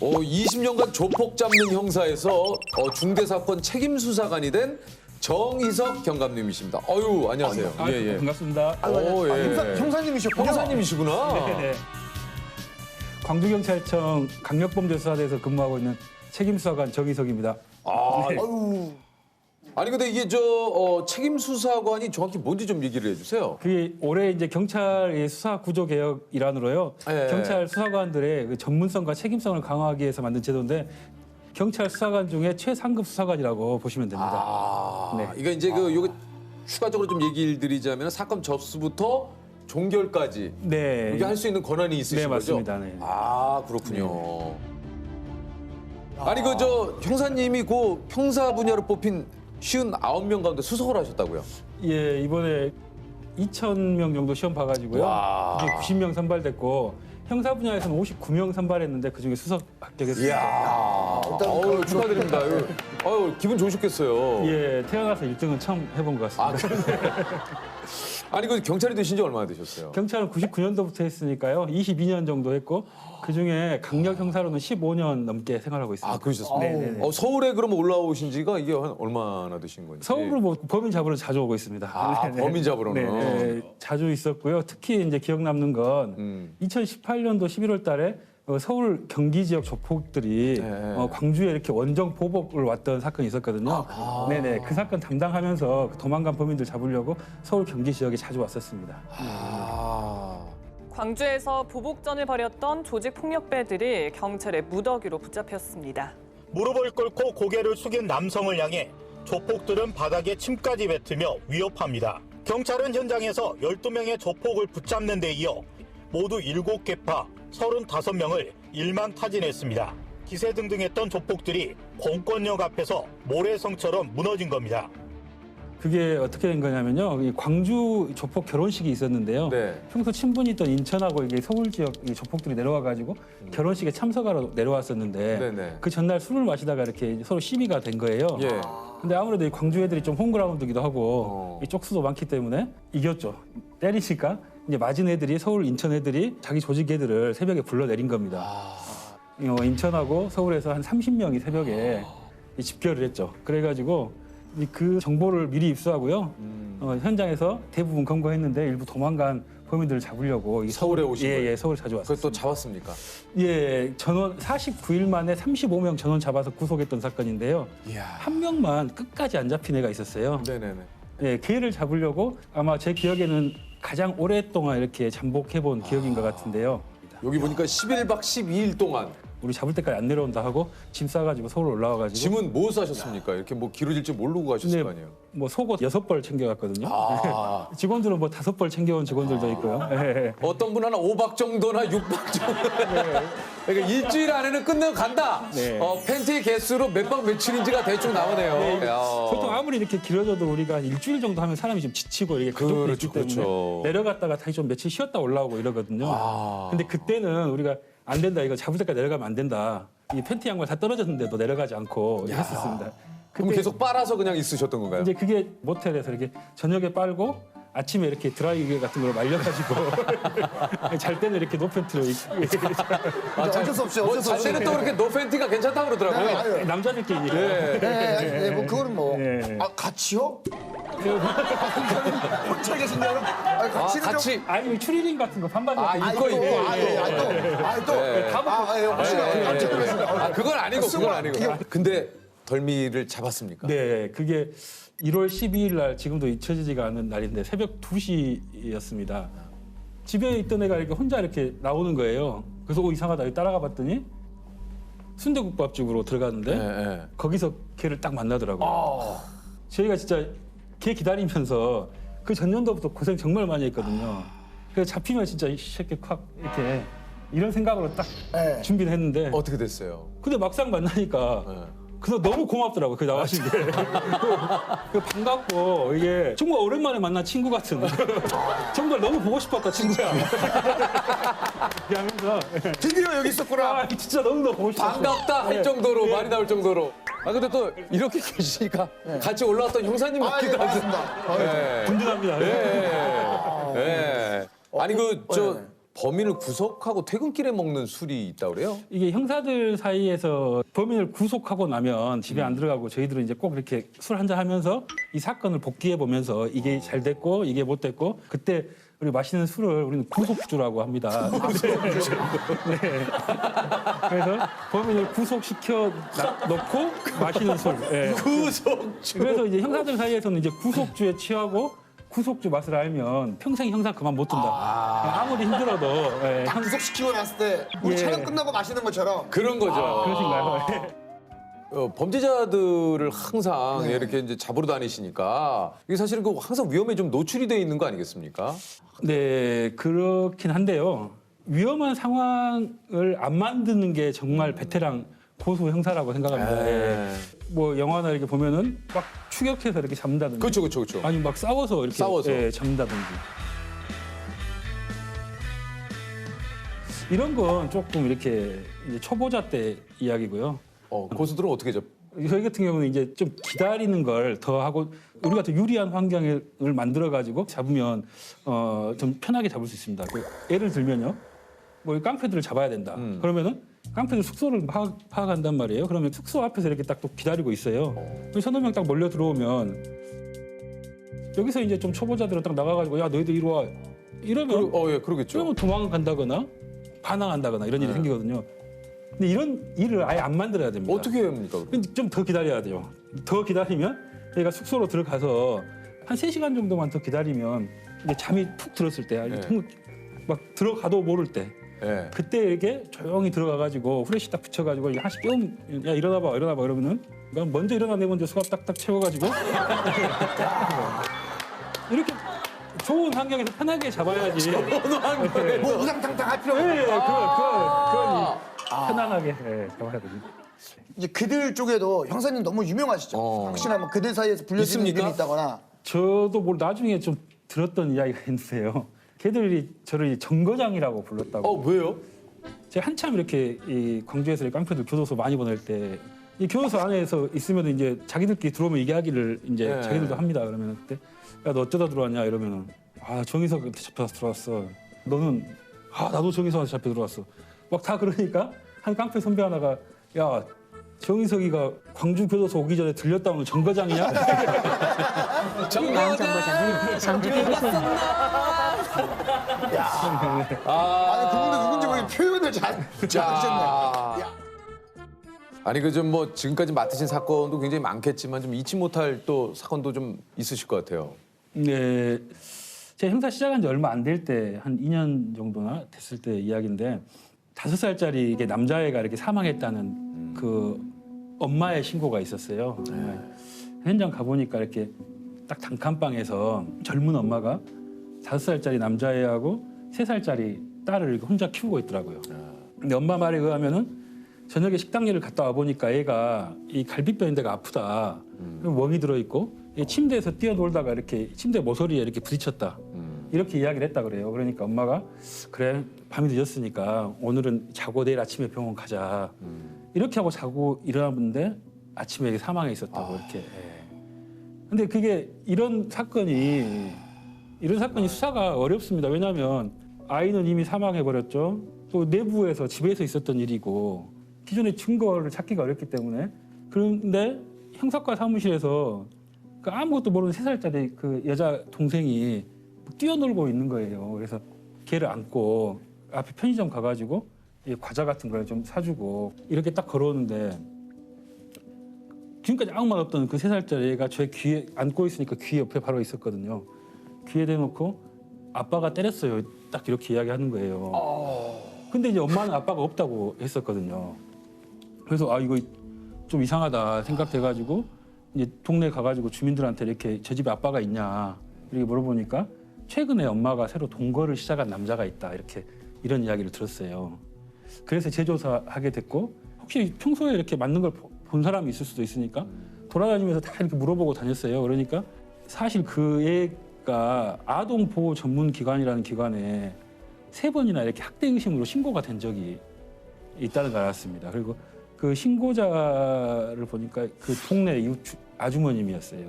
20년간 조폭 잡는 형사에서 중대사건 책임수사관이 된 정희석 경감님이십니다. 안녕하세요. 반갑습니다. 형사님이셨구나. 형사님이시구나. 네. 광주경찰청 강력범죄수사대에서 근무하고 있는 책임수사관 정희석입니다. 아니 근데 이게 책임수사관이 정확히 뭔지 좀 얘기를 해주세요. 그게 올해 이제 경찰의 수사 구조 개혁 일환으로요. 네. 경찰 수사관들의 그 전문성과 책임성을 강화하기 위해서 만든 제도인데 경찰 수사관 중에 최상급 수사관이라고 보시면 됩니다. 네. 이게 이제 요거 추가적으로 좀 얘기를 드리자면 사건 접수부터 종결까지 네. 이게 할 수 있는 권한이 있으신 네, 거죠? 맞습니다. 네. 그렇군요. 아니 형사님이 그 형사 분야로 뽑힌 59명 가운데 수석을 하셨다고요? 예, 이번에 2,000명 정도 시험 봐가지고요. 와. 이제 90명 선발됐고 형사 분야에서는 59명 선발했는데 그중에 수석 합격했습니다. 이야. 축하드립니다. 기분 좋으셨겠어요. 예, 태어나서 1등은 처음 해본 것 같습니다. 아니 경찰이 되신 지 얼마나 되셨어요? 경찰은 99년도부터 했으니까요. 22년 정도 했고 그중에 강력 형사로는 15년 넘게 생활하고 있습니다. 그러셨습니까? 네네네. 서울에 그럼 올라오신 지가 이게 한 얼마나 되신 건지? 서울로 뭐 범인 잡으러 자주 오고 있습니다. 네네. 범인 잡으러는? 네, 자주 있었고요. 특히 이제 기억 남는 건 2018년도 11월 달에 서울 경기 지역 조폭들이 광주에 이렇게 원정 보복을 왔던 사건이 있었거든요. 네네. 그 사건 담당하면서 도망간 범인들 잡으려고 서울 경기 지역에 자주 왔었습니다. 광주에서 보복전을 벌였던 조직 폭력배들이 경찰의 무더기로 붙잡혔습니다. 무릎을 꿇고 고개를 숙인 남성을 향해 조폭들은 바닥에 침까지 뱉으며 위협합니다. 경찰은 현장에서 12명의 조폭을 붙잡는 데 이어 모두 7개파 35명을 일망타진했습니다. 기세등등했던 조폭들이 공권력 앞에서 모래성처럼 무너진 겁니다. 그게 어떻게 된 거냐면요. 이 광주 조폭 결혼식이 있었는데요. 네. 평소 친분이 있던 인천하고 이게 서울 지역 이 조폭들이 내려와가지고 결혼식에 참석하러 내려왔었는데 네네. 그 전날 술을 마시다가 이렇게 서로 시비가 된 거예요. 예. 근데 아무래도 이 광주 애들이 좀 홈그라운드기도 하고 이 쪽수도 많기 때문에 이겼죠. 때리니까 이제 맞은 애들이 서울 인천 애들이 자기 조직 애들을 새벽에 불러내린 겁니다. 인천하고 서울에서 한 30명이 새벽에 이 집결을 했죠. 그래가지고 그 정보를 미리 입수하고요. 현장에서 대부분 검거했는데 일부 도망간 범인들을 잡으려고 서울에 오신 거예요? 예, 서울 자주 왔어요. 그걸 또 잡았습니까? 예, 전원 49일 만에 35명 전원 잡아서 구속했던 사건인데요. 이야. 한 명만 끝까지 안 잡힌 애가 있었어요. 네네네. 예, 그 애를 잡으려고 아마 제 기억에는 가장 오랫동안 이렇게 잠복해본 기억인 것 같은데요. 여기 보니까 11박 12일 동안 우리 잡을 때까지 안 내려온다 하고 짐 싸가지고 서울 올라와가지고 짐은 뭐 싸셨습니까? 이렇게 뭐 길어질 줄 모르고 가셨을 거 아니에요? 뭐 속옷 6벌 챙겨갔거든요. 직원들은 뭐 5벌 챙겨온 직원들도 있고요. 예. 어떤 분은 한 5박 정도나 6박 정도. 그러니까 일주일 안에는 끝내고 간다. 네. 팬티 개수로 몇 박 며칠인지가 대충 나오네요. 야. 보통 아무리 이렇게 길어져도 우리가 일주일 정도 하면 사람이 좀 지치고 이렇게 가족도 있기 때문에 그렇죠. 내려갔다가 다시 좀 며칠 쉬었다 올라오고 이러거든요. 근데 그때는 우리가 안 된다. 이거 잡을 때까지 내려가면 안 된다. 이 팬티 양말 다 떨어졌는데도 내려가지 않고 했었습니다. 그럼 계속 빨아서 그냥 있으셨던 건가요? 이제 그게 모텔에서 이렇게 저녁에 빨고 아침에 이렇게 드라이기 같은 걸 말려가지고 잘 때는 이렇게 노팬티로 어쩔 수 없이 어쩔 수 잘 없이. 때는 또 그렇게 노 팬티가 괜찮다고 그러더라고요. 남자들끼리 네, 뭐 그거는 뭐. 네. 같이요? 혼자 계신다 그럼? 같이는 좀. 같이. 아니 추리닝 같은 거 반바지 같은 거 이거. 그건 아니고 그건 아니고. 근데 덜미를 잡았습니까? 네, 그게 1월 12일 날 지금도 잊혀지지가 않는 날인데 새벽 2시였습니다. 집에 있던 애가 이렇게 혼자 이렇게 나오는 거예요. 그래서 이상하다 여기 따라가 봤더니 순대국밥집으로 들어갔는데 네. 거기서 걔를 딱 만나더라고요. 저희가 진짜 걔 기다리면서 그 전년도부터 고생 정말 많이 했거든요. 그래서 잡히면 진짜 이 새끼 콱 이렇게 이런 생각으로 딱 네. 준비를 했는데 어떻게 됐어요? 근데 막상 만나니까 그래서 너무 고맙더라고요. 그 나와신 게. 그 반갑고 이게 정말 오랜만에 만난 친구 같은 정말 너무 보고 싶었다 친구야. 이렇게 하면서 드디어 여기 있었구나. 진짜 너무 보고 싶었어. 반갑다 할 정도로 말이 나올 정도로. 근데 또 이렇게 계시니까 같이 올라왔던 형사님 같기도 하고. 맞습니다. 네. 든든합니다. 네. 아니 범인을 구속하고 퇴근길에 먹는 술이 있다고 그래요? 이게 형사들 사이에서 범인을 구속하고 나면 집에 안 들어가고 저희들은 이제 꼭 이렇게 술 한잔 하면서 이 사건을 복기해 보면서 이게 잘 됐고 이게 못 됐고 그때 우리 마시는 술을 우리는 구속주라고 합니다. 네. 그래서 범인을 구속시켜 놓고 마시는 술. 네. 구속주. 그래서 이제 형사들 사이에서는 이제 구속주에 취하고 구속주 맛을 알면 평생 형사 그만 못 둔다. 아무리 힘들어도. 예, 딱 구속시키고 났을 때 우리 예. 촬영 끝나고 마시는 것처럼 그런 거죠. 그러신가요? 범죄자들을 항상 이렇게 이제 잡으러 다니시니까 이게 사실은 그 항상 위험에 좀 노출이 돼 있는 거 아니겠습니까? 네, 그렇긴 한데요. 위험한 상황을 안 만드는 게 정말 베테랑 고수 형사라고 생각합니다. 예. 뭐 영화나 이렇게 보면은 막 추격해서 이렇게 잡는다든지, 그렇죠. 아니 막 싸워서 이렇게 예, 잡는다든지. 이런 건 조금 이렇게 이제 초보자 때 이야기고요. 고수들은 어떻게 잡? 저희 같은 경우는 이제 좀 기다리는 걸 더 하고 우리가 더 유리한 환경을 만들어 가지고 잡으면 좀 편하게 잡을 수 있습니다. 예를 들면요, 뭐 깡패들을 잡아야 된다. 그러면은 깡패들 숙소를 파악한단 말이에요. 그러면 숙소 앞에서 이렇게 딱 또 기다리고 있어요. 서너 명 딱 몰려 들어오면 여기서 이제 좀 초보자들은 딱 나가가지고 야 너희들 이리 와 이러면 예, 그러겠죠. 그러면 도망간다거나 반항한다거나 이런 일이 생기거든요. 근데 이런 일을 아예 안 만들어야 됩니다. 어떻게 해야 합니까? 그럼? 좀 더 기다려야 돼요. 더 기다리면 저희가 숙소로 들어가서 한 3시간 정도만 더 기다리면 이제 잠이 푹 들었을 때 막 들어가도 모를 때 예. 그때 이렇게 조용히 들어가가지고 후레쉬 딱 붙여가지고 하나씩 깨우면 야 일어나봐 이러면은 난 먼저 일어나 내 먼저 수갑 딱딱 채워가지고 이렇게 좋은 환경에서 편하게 잡아야지. 뭐 우당탕탕 할 필요가 네, 없다. 그건 편안하게 잡아야 됩니다. 이제 그들 쪽에도 형사님 너무 유명하시죠. 혹시나 뭐 그들 사이에서 불려지는 있습니까? 이름이 있다거나. 저도 뭐 나중에 좀 들었던 이야기가 있는데요. 걔들이 저를 정거장이라고 불렀다고. 왜요? 제가 한참 이렇게 이 광주에서 이 깡패들 교도소 많이 보낼 때 이 교도소 안에서 있으면 이제 자기들끼리 들어오면 얘기하기를 이제 네. 자기들도 합니다. 그러면 그때 야 너 어쩌다 들어왔냐 이러면은 정의석한테 잡혀서 들어왔어. 너는 나도 정의석한테 잡혀 들어왔어. 막 다 그러니까 한 깡패 선배 하나가 야 정의석이가 광주 교도소 오기 전에 들렸다 오는 정거장이냐? 정거장. 아니 그분도 누군지 모르게 표현을 잘하셨네. 아니 그 좀 뭐 지금까지 맡으신 사건도 굉장히 많겠지만 좀 잊지 못할 또 사건도 좀 있으실 것 같아요. 네, 제가 형사 시작한 지 얼마 안 될 때 한 2년 정도나 됐을 때 이야기인데 5살짜리 이게 남자애가 이렇게 사망했다는 그 엄마의 신고가 있었어요. 현장 가보니까 이렇게 딱 단칸방에서 젊은 엄마가 5살짜리 남자애하고 3살짜리 딸을 이렇게 혼자 키우고 있더라고요. 근데 엄마 말에 의하면은 저녁에 식당 일을 갔다 와 보니까 애가 이 갈비뼈인 데가 아프다. 멍이 들어 있고 침대에서 뛰어놀다가 이렇게 침대 모서리에 이렇게 부딪혔다. 이렇게 이야기를 했다 그래요. 그러니까 엄마가 그래 밤이 늦었으니까 오늘은 자고 내일 아침에 병원 가자. 이렇게 하고 자고 일어났는데 아침에 이게 사망해 있었다고 이렇게. 근데 그게 이런 사건이 수사가 어렵습니다. 왜냐하면 아이는 이미 사망해 버렸죠. 또 내부에서 집에서 있었던 일이고 기존의 증거를 찾기가 어렵기 때문에. 그런데 형사과 사무실에서 그 아무것도 모르는 3살짜리 그 여자 동생이 뛰어놀고 있는 거예요. 그래서 걔를 안고 앞에 편의점 가가지고 과자 같은 걸 좀 사주고 이렇게 딱 걸어오는데 지금까지 아무 말 없던 그 3살짜리 애가 제 귀에 안고 있으니까 귀 옆에 바로 있었거든요. 귀에 대놓고 아빠가 때렸어요. 딱 이렇게 이야기하는 거예요. 근데 이제 엄마는 아빠가 없다고 했었거든요. 그래서 이거 좀 이상하다 생각돼가지고 이제 동네 가가지고 주민들한테 이렇게 저 집에 아빠가 있냐 이렇게 물어보니까 최근에 엄마가 새로 동거를 시작한 남자가 있다 이런 이야기를 들었어요. 그래서 재조사하게 됐고 혹시 평소에 이렇게 맞는 걸 본 사람이 있을 수도 있으니까 돌아다니면서 다 이렇게 물어보고 다녔어요. 그러니까 사실 그 애가 아동 보호 전문 기관이라는 기관에 3번이나 이렇게 학대 의심으로 신고가 된 적이 있다는 걸 알았습니다. 그리고 그 신고자를 보니까 그 동네 이웃 아주머님이었어요.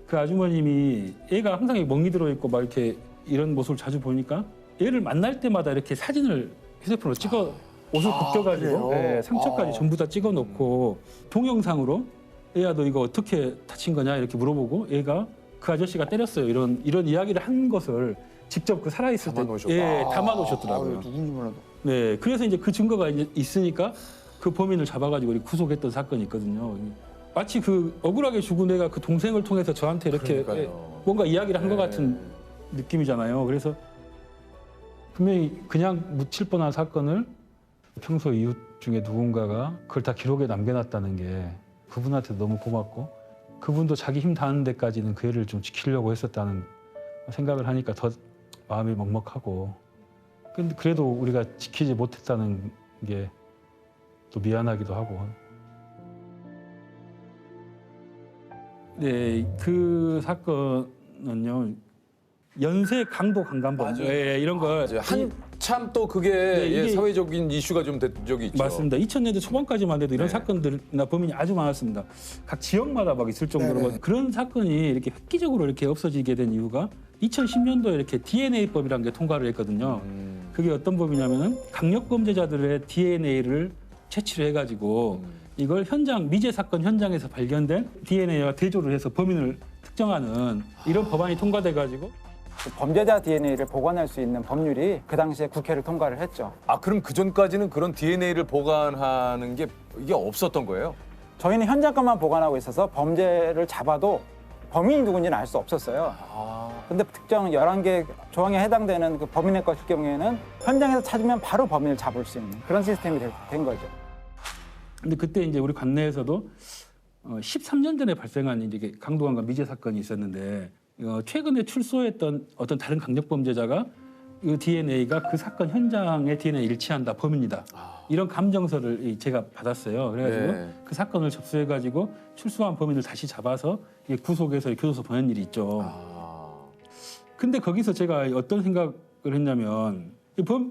그 아주머님이 애가 항상 멍이 들어 있고 막 이렇게 이런 모습을 자주 보니까 얘를 만날 때마다 이렇게 사진을 휴대폰으로 찍어 옷을 벗겨가지고 그래요? 상처까지 전부 다 찍어놓고 동영상으로 얘야 너 이거 어떻게 다친 거냐 이렇게 물어보고 얘가 그 아저씨가 때렸어요 이런 이야기를 한 것을 직접 그 살아있을 때 담아놓으셨더라고요. 누군지 몰라도. 네, 그래서 이제 그 증거가 이제 있으니까 그 범인을 잡아가지고 우리 구속했던 사건이 있거든요. 마치 그 억울하게 죽은 애가 그 동생을 통해서 저한테 이렇게 그러니까요. 뭔가 이야기를 한 것 네. 같은 느낌이잖아요. 그래서 분명히 그냥 묻힐 뻔한 사건을 평소 이웃 중에 누군가가 그걸 다 기록에 남겨놨다는 게 그분한테 너무 고맙고 그분도 자기 힘 다하는 데까지는 그 애를 좀 지키려고 했었다는 생각을 하니까 더 마음이 먹먹하고 근데 그래도 우리가 지키지 못했다는 게 또 미안하기도 하고 네, 그 사건은요 연쇄 강도 강간범 맞아요. 예, 이런 걸 이제 한참 또 그게 네, 이게- 예, 사회적인 이슈가 좀 된 적이 있죠. 맞습니다. 2000년대 초반까지만 해도 이런 네. 사건들이나 범인이 아주 많았습니다. 각 지역마다 막 있을 정도로 네네. 그런 사건이 이렇게 획기적으로 이렇게 없어지게 된 이유가 2010년도에 이렇게 DNA법이라는 게 통과를 했거든요. 그게 어떤 법이냐면은 강력 범죄자들의 DNA를 채취를 해가지고 이걸 미제 사건 현장에서 발견된 DNA와 대조를 해서 범인을 특정하는 이런 법안이 통과돼가지고 범죄자 DNA를 보관할 수 있는 법률이 그 당시에 국회를 통과를 했죠. 아 그럼 그 전까지는 그런 DNA를 보관하는 게 이게 없었던 거예요? 저희는 현장 것만 보관하고 있어서 범죄를 잡아도 범인이 누군지는 알 수 없었어요. 근데 특정 11개 조항에 해당되는 그 범인의 것일 경우에는 현장에서 찾으면 바로 범인을 잡을 수 있는 그런 시스템이 된 거죠. 근데 그때 이제 우리 관내에서도 13년 전에 발생한 이제 강도강간 미제 사건이 있었는데 최근에 출소했던 어떤 다른 강력 범죄자가 이 DNA가 그 사건 현장의 DNA 일치한다 범인이다 이런 감정서를 제가 받았어요. 그래가지고 네. 그 사건을 접수해가지고 출소한 범인을 다시 잡아서 구속해서 교도소 보낸 일이 있죠. 근데 거기서 제가 어떤 생각을 했냐면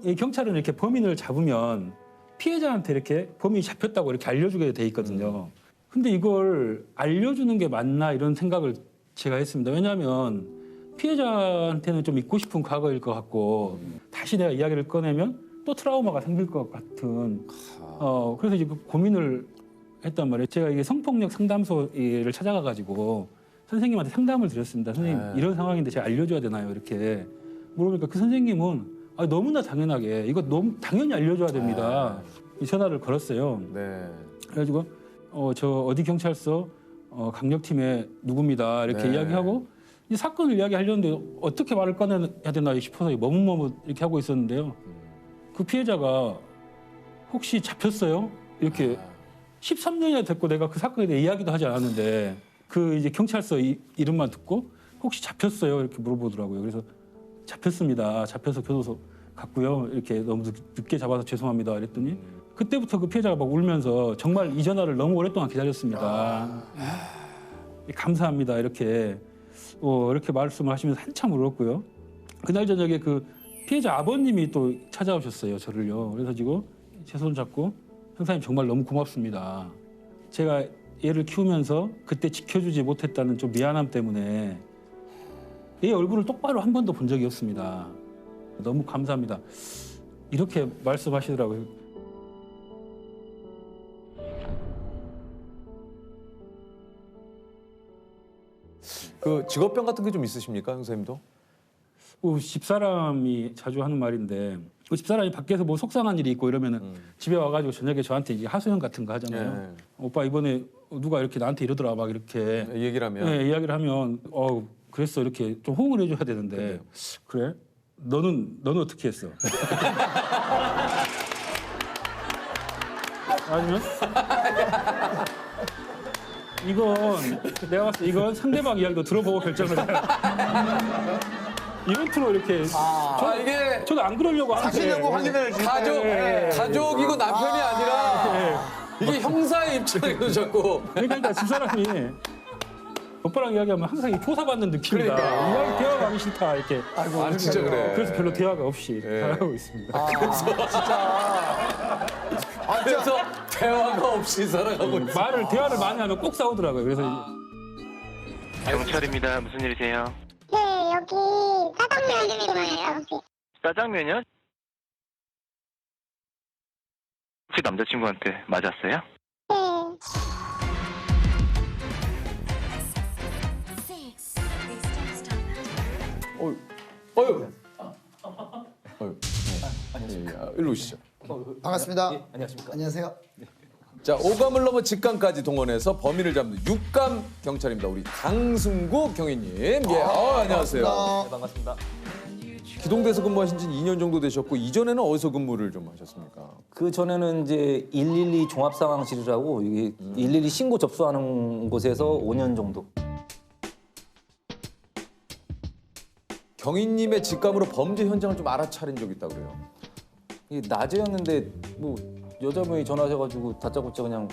이 경찰은 이렇게 범인을 잡으면 피해자한테 이렇게 범인이 잡혔다고 이렇게 알려주게 돼 있거든요. 근데 이걸 알려주는 게 맞나 이런 생각을 제가 했습니다. 왜냐하면 피해자한테는 좀 잊고 싶은 과거일 것 같고 다시 내가 이야기를 꺼내면 또 트라우마가 생길 것 같은 그래서 이제 그 고민을 했단 말이에요. 제가 이게 성폭력 상담소를 찾아가가지고 선생님한테 상담을 드렸습니다. 선생님 이런 상황인데 제가 알려줘야 되나요? 이렇게 물어보니까 그 선생님은 너무나 당연하게 이거 너무 당연히 알려줘야 됩니다. 이 전화를 걸었어요. 네. 그래가지고 저 어디 경찰서 강력팀의 누구입니다. 이렇게 네. 이야기하고 이 사건을 이야기하려는데 어떻게 말을 꺼내야 되나 싶어서 머뭇머뭇 이렇게 하고 있었는데요. 그 피해자가 혹시 잡혔어요? 이렇게 13년이나 됐고 내가 그 사건에 대해 이야기도 하지 않았는데 그 이제 경찰서 이름만 듣고 혹시 잡혔어요? 이렇게 물어보더라고요. 그래서 잡혔습니다. 잡혀서 교도소 갔고요. 이렇게 너무 늦게 잡아서 죄송합니다. 이랬더니 그때부터 그 피해자가 막 울면서 정말 이 전화를 너무 오랫동안 기다렸습니다. 감사합니다. 이렇게 이렇게 말씀을 하시면서 한참 울었고요. 그날 저녁에 그 피해자 아버님이 또 찾아오셨어요. 저를요. 그래서 지금 제 손 잡고 형사님 정말 너무 고맙습니다. 제가 얘를 키우면서 그때 지켜주지 못했다는 좀 미안함 때문에 얘 얼굴을 똑바로 한 번도 본 적이 없습니다. 너무 감사합니다. 이렇게 말씀하시더라고요. 그 직업병 같은 게 좀 있으십니까, 형사님도? 집사람이 자주 하는 말인데 집사람이 밖에서 뭐 속상한 일이 있고 이러면은 집에 와가지고 저녁에 저한테 이제 하소연 같은 거 하잖아요. 네. 오빠 이번에 누가 이렇게 나한테 이러더라 막 이렇게 얘기를 하면 이야기를 하면 그랬어 이렇게 좀 호응을 해줘야 되는데 그래? 너는 어떻게 했어? 아니면 내가 봤을 때 이건 상대방 이야기도 들어보고 결정을 해야 이벤트로 이렇게 이게 저도 안 그러려고 하는데 사실려고 확인을 가족이고 남편이 아니라 이게 형사의 입장에서 자꾸 그러니까 집사람이 오빠랑 이야기하면 항상 조사받는 느낌이다. 그러니까. 이야기 대화가 하기 싫다 이렇게. 아 진짜 그래. 그래서 별로 대화가 없이 네. 살아가고 있습니다. 그래서 대화가 없이 살아가고 있어. 대화를 많이 하면 꼭 싸우더라고요. 그래서 경찰입니다. 무슨 일이세요? 네, 여기 사장님 집이거든요. 짜장면이요? 혹시 남자친구한테 맞았어요? 어유. 어유. 안녕하십니까. 일로 오시죠. 반갑습니다. 안녕하십니까. 안녕하세요. 자, 오감을 넘어 직감까지 동원해서 범인을 잡는 육감 경찰입니다. 우리 강승구 경위님. 예, 안녕하세요. 네, 반갑습니다. 기동대에서 근무하신 지 2년 정도 되셨고 이전에는 어디서 근무를 좀 하셨습니까? 그 전에는 이제 112 종합상황실이라고 이게 112 신고 접수하는 곳에서 5년 정도. 경위님의 직감으로 범죄 현장을 좀 알아차린 적이 있다고 그래요. 이게 낮에였는데 뭐 여자분이 전화하셔가지고 다짜고짜 그냥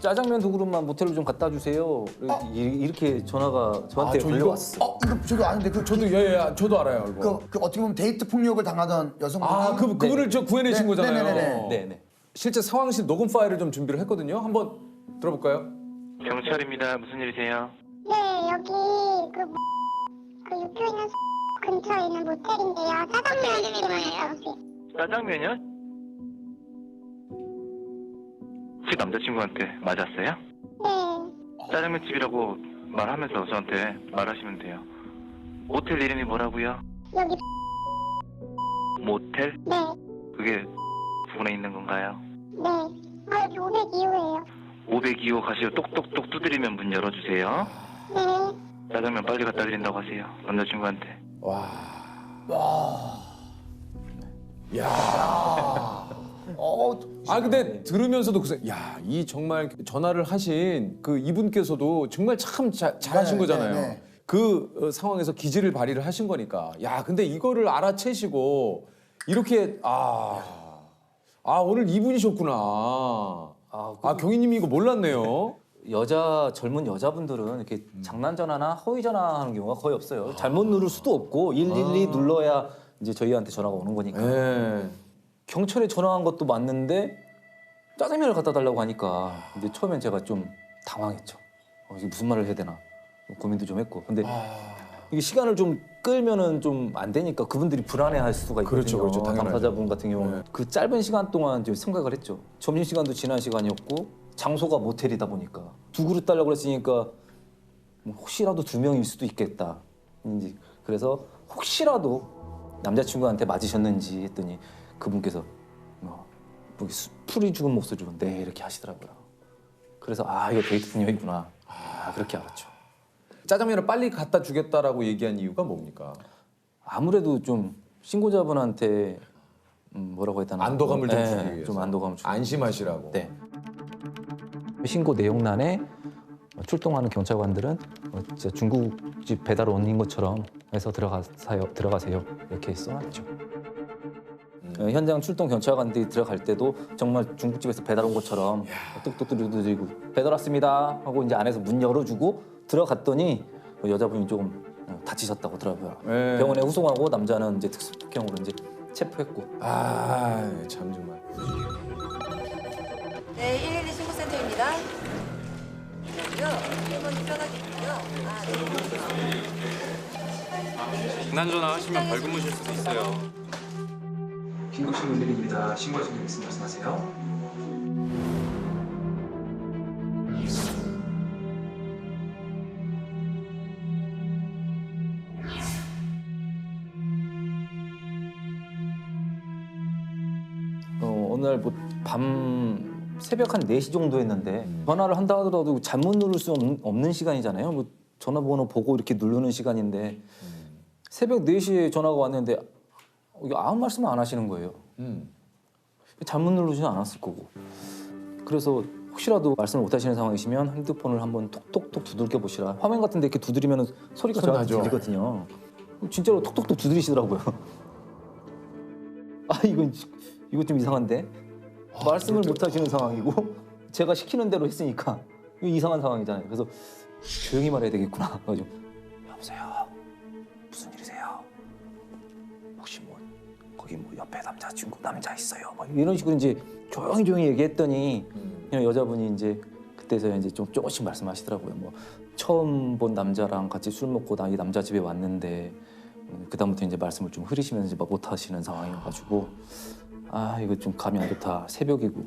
짜장면 두 그릇만 모텔로 좀 갖다 주세요. 이렇게 전화가 저한테 걸려왔어. 이거 저도 아는데 저도 저도 알아요. 이거. 그 어떻게 보면 데이트 폭력을 당하던 여성분. 그분을 저 구해내신 네, 거잖아요. 네네네. 네네. 실제 상황실 녹음 파일을 좀 준비를 했거든요. 한번 들어볼까요? 경찰입니다. 무슨 일이세요? 네, 여기 그 육교 있는 근처에 있는 모텔인데요. 짜장면 집이에요. 짜장면이요? 혹시 남자친구한테 맞았어요? 네, 짜장면 집이라고 말하면서 저한테 말하시면 돼요. 모텔 이름이 뭐라고요? 여기 모텔? 네, 그게 부근에 있는 건가요? 네. 여기 502호예요. 502호 가시고 똑똑똑 두드리면 문 열어주세요. 네. 짜장면 빨리 갖다 드린다고 하세요. 남자친구한테. 근데 들으면서도 이 정말 전화를 하신 그 이분께서도 정말 참 잘하신 네, 거잖아요. 네, 네. 그 상황에서 기지를 발휘를 하신 거니까. 근데 이거를 알아채시고 이렇게 오늘 이분이셨구나. 경위님이 이거 몰랐네요. 젊은 여자분들은 이렇게 장난 전화나 허위 전화하는 경우가 거의 없어요. 잘못 누를 수도 없고 112 눌러야 이제 저희한테 전화가 오는 거니까. 네. 경찰에 전화한 것도 맞는데 짜장면을 갖다 달라고 하니까 이제 처음엔 제가 좀 당황했죠. 이게 무슨 말을 해야 되나 고민도 좀 했고. 근데 이게 시간을 좀 끌면은 좀 안 되니까 그분들이 불안해할 수가 있거든요. 그렇죠, 당연하죠. 당사자분 같은 경우는 네. 그 짧은 시간 동안 이제 생각을 했죠. 점심 시간도 지난 시간이었고 장소가 모텔이다 보니까 두 그릇 달라고 그랬으니까 뭐 혹시라도 두 명일 수도 있겠다. 이제 그래서 혹시라도 남자친구한테 맞으셨는지 했더니 그분께서 풀이 죽은 목소리로 네 이렇게 하시더라고요. 그래서 이거 데이트 폭력이구나. 그렇게 알았죠. 짜장면을 빨리 갖다 주겠다라고 얘기한 이유가 뭡니까? 아무래도 좀 신고자분한테 뭐라고 했다나 안도감을 좀 주기 위해서. 좀 안도감을 주기 안심하시라고. 네. 신고 내용란에 출동하는 경찰관들은 진짜 중국집 배달 온인 것처럼 해서 들어가세요 이렇게 써놨죠. 현장 출동 경찰관들이 들어갈 때도 정말 중국집에서 배달 온 것처럼 뚝뚝 두드리고 배달 왔습니다 하고 이제 안에서 문 열어주고 들어갔더니 여자분이 조금 다치셨다고 하더라고요. 네. 병원에 후송하고 남자는 이제 특수폭행으로 이제 체포했고. 참 정말. 네, 112 신고센터입니다. 여기요. 1번 편하겠고요. 네. 장난 전화 하시면 벌금 무실 수도 있어요. 긴급신고 112입니다. 신고하신 적 있으면 말씀하세요. 어느 날 밤 새벽 한 4시 정도 했는데 전화를 한다 하더라도 잘못 누를 수 없는 시간이잖아요. 뭐 전화번호 보고 이렇게 누르는 시간인데 새벽 4시에 전화가 왔는데 아무 말씀 안 하시는 거예요. 잘못 누르지는 않았을 거고. 그래서 혹시라도 말씀을 못 하시는 상황이시면 핸드폰을 한번 톡톡톡 두들겨 보시라. 화면 같은 데 이렇게 두드리면 소리가 저한테 들리거든요. 진짜로 톡톡톡 두드리시더라고요. 이거 좀 이상한데? 말씀을 못 하시는 상황이고 제가 시키는 대로 했으니까 이거 이상한 상황이잖아요. 그래서 조용히 말해야 되겠구나. 그래가지고 여보세요. 무슨 일이세요? 혹시 거기 옆에 남자 있어요? 막 이런 식으로 이제 조용히 얘기했더니 그냥 여자분이 이제 그때서야 이제 좀 조금씩 말씀하시더라고요. 처음 본 남자랑 같이 술 먹고 나 이 남자 집에 왔는데 그다음부터 이제 말씀을 좀 흐리시면서 이제 못 하시는 상황이어가지고 아 이거 좀 감이 안 좋다. 새벽이고